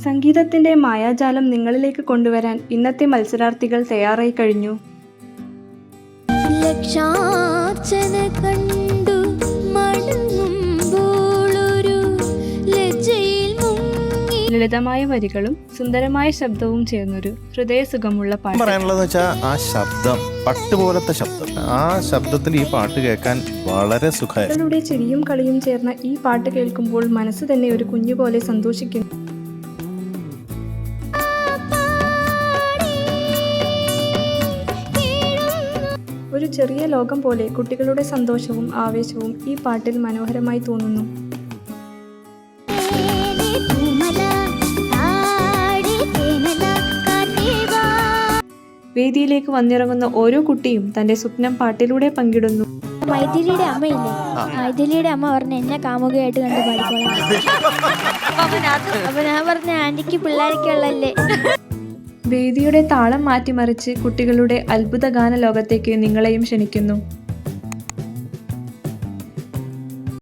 സംഗീതത്തിന്റെ മായാജാലം നിങ്ങളിലേക്ക് കൊണ്ടുവരാൻ ഇന്നത്തെ മത്സരാർത്ഥികൾ തയ്യാറായി കഴിഞ്ഞു. ലക്ഷാർച്ചന കണ്ടു മടങ്ങുമ്പോളൊരു ലജ്ജയിൽ മുങ്ങി. ലളിതമായ വരികളും സുന്ദരമായ ശബ്ദവും ചേർന്നൊരു ഹൃദയസുഖമുള്ള പാട്ട്. പറയാനുള്ളതെന്ന് വെച്ചാൽ ആ ശബ്ദം പട്ടുപോലത്തെ ശബ്ദം, ആ ശബ്ദത്തിൽ ഈ പാട്ട് കേൾക്കാൻ വളരെ സുഖമായിരുന്നു. ളുടെ ചിരിയും കളിയും ചേർന്ന ഈ പാട്ട് കേൾക്കുമ്പോൾ മനസ്സ് തന്നെ ഒരു കുഞ്ഞുപോലെ സന്തോഷിക്കുന്നു. ഒരു ചെറിയ ലോകം പോലെ കുട്ടികളുടെ സന്തോഷവും ആവേശവും ഈ പാട്ടിൽ മനോഹരമായി തോന്നുന്നു. വേദിയിലേക്ക് വന്നിറങ്ങുന്ന ഓരോ കുട്ടിയും തന്റെ സ്വപ്നം പാട്ടിലൂടെ പങ്കിടുന്നു. മൈഥിലിയുടെ അമ്മയില്ലേ, മൈഥിലിയുടെ അമ്മ പറഞ്ഞ എന്നെ കാമുകയായിട്ട് കണ്ട് പാടിക്കോളാം. അപ്പൊ ഞാൻ പറഞ്ഞ ആന്റിക്ക് പിള്ളേർക്കുള്ളല്ലേ. വേദിയുടെ താളം മാറ്റിമറിച്ച് കുട്ടികളുടെ അത്ഭുത ഗാന ലോകത്തേക്ക് നിങ്ങളെയും ക്ഷണിക്കുന്നു.